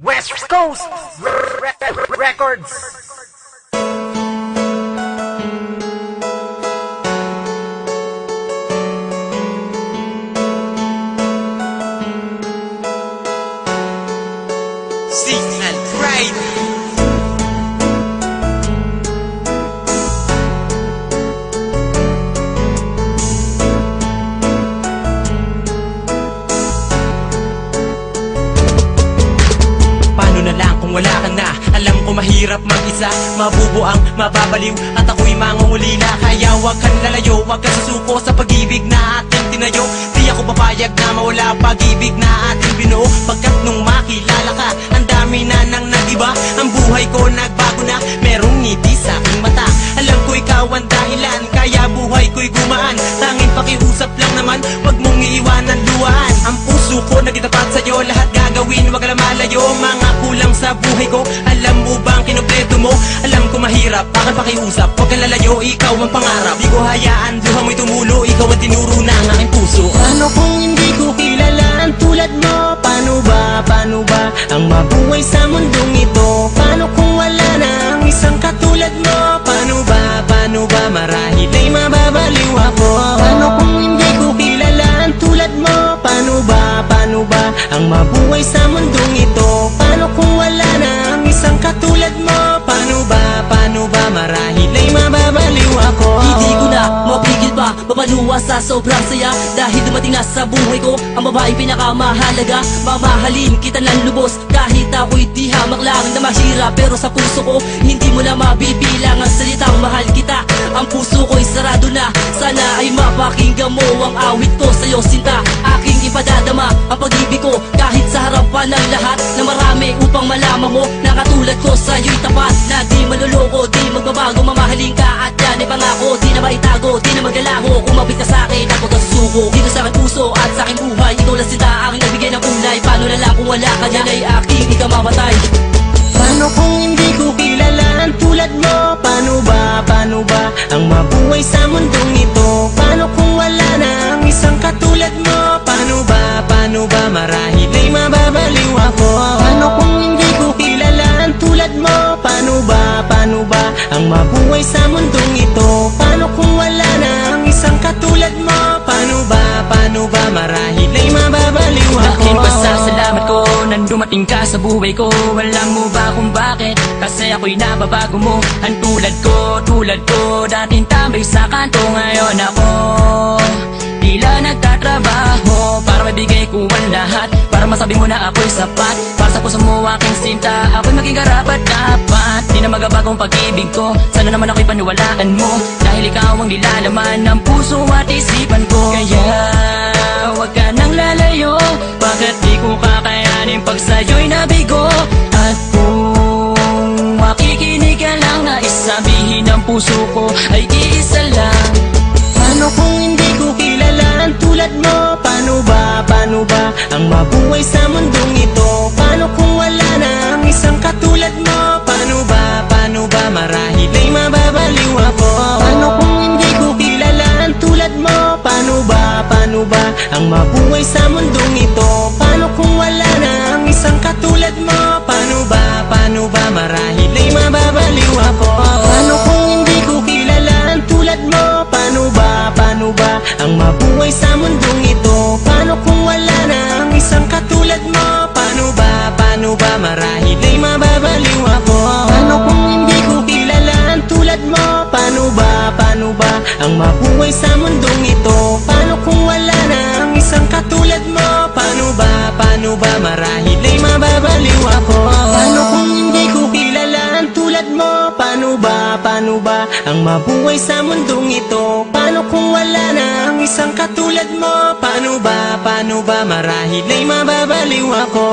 West Coast Records. Seek and Pride. Paano na lang kung wala ka na? Alam ko mahirap mag-isa, mabubuang, mababaliw, at ako'y mangungulila. Kaya wag kang lalayo, wag kang susuko sa pag-ibig na ating tinayo. Di ako papayag na mawala pag-ibig na ating binuo. Pagkat nung makilala ka, ang dami na nang nagiba. Ang buhay ko nagbago na, merong ngiti sa aking mata. Alam ko ikaw ang dahilan, kaya buhay ko'y gumaan. Tanging pakiusap lang naman, wag mong iiwanan luwaan. Ang puso ko nagitapat sa'yo, lahat gagawin, wag lang malayo. Mga kulang sa buhay ko, alam mo bang kinumpleto mo? Alam ko mahirap, akan pakiusap, wag kang lalayo, ikaw ang pangarap. Di ko hayaan, luha mo'y tumulo, ikaw ang tinuro ng aking puso. Paano kung hindi ko kilala ang tulad mo? Paano ba ang mabuhay sa mundong ito? Paano kung wala na ang isang katulad mo? Paano ba marahil ay mababaliw ako? Paano kung hindi ko kilala ang tulad mo? Paano ba ang mabuhay sa mundong ito? Paano kung wala na ang isang katulad mo? Paano ba marahil ay mababaliw ako? Hindi ko na mapigil pa, papaluwa sa sobrang saya. Dahil dumating na sa buhay ko ang babaeng pinakamahalaga. Mamahalin kita ng lubos kahit ako'y di hamak lang na mahirap. Pero sa puso ko hindi mo na mabibilang ang salitang mahal kita. Ang puso ko'y sarado na, sana ay mapakinggan mo ang awit ko sa'yo sinta. Aking ipadadama ang pag-ibig ko kahit sa harapan ng lahat na marami, upang malaman mo na katulad ko sa'yo'y tapat. Na di maluloko, di magbabago, mamahalin ka at yan ay pangako. Di na maitago, di na maglalaho, kumabit ka sa'kin, ako ka susuko. Dito sa aking puso at sa aking buhay, ikaw lang sinta, aking nagbigay ng kulay. Paano na lang kung wala ka dyan ay aking ikamamatay. Paano kung hindi ko kilala ang tulad mo? Paano ba ang mabuhay sa mundong ito? Paano kung wala na ang isang katulad mo? Paano ba marahil ay mababaliw ako? Paano kung hindi ko kilala ang tulad mo? Paano ba ang mabuhay sa mundong ito? Paano kung wala na ang isang katulad mo? Paano ba marahil ay mababaliw ako? Laking pasasalamat ko nang dumating ka sa buhay ko. Alam mo ba kung bakit? Kasi ako'y nababago mo. Ang tulad ko dating tambay sa kanto. Ngayon ako tila nagtatrabaho para mabigay ko ang lahat, para masabi mo na ako'y sapat. Para sa puso mo aking sinta, ako'y maging karapat dapat. Di na magabagong pag-ibig ko, sana naman ako'y paniwalaan mo. Dahil ikaw ang nilalaman ng puso at isipan ko. Kaya wag ka nang lalayo, bakit di ko kakayanin pag sa'yo'y nabigo? At kung makikinig ka lang, nais sabihin ng puso ko ay iisa lang. Paano kung hindi ko kilala ang tulad mo? Paano ba ang mabuhay sa mundong ito? Paano kung wala na ang isang katulad mo? Paano ba marahil ay mababaliw ako? Paano kung hindi ko kilala ang tulad mo? Paano ba ang mabuhay sa mundong ito? Paano kung wala na ang isang katulad mo? Paano ba marahil ay mababaliw ako? Paano kung hindi ko kilala ang tulad mo? Paano ba ang mabuhay sa mundong ito? Paano kung wala na ang isang katulad mo? Paano ba marahil ay mababaliw ako? Paano kung hindi ko kilala ang tulad mo? Paano ba ang mabuhay sa mundong ito? Paano kung wala na ang isang katulad mo? Paano ba marahil ay mababaliw ako? Paano kung hindi ko kilala ang tulad mo? Paano ba ang mabuhay sa mundong ito? Paano kung wala na ang isang katulad mo? Paano ba marahil ay mababaliw ako?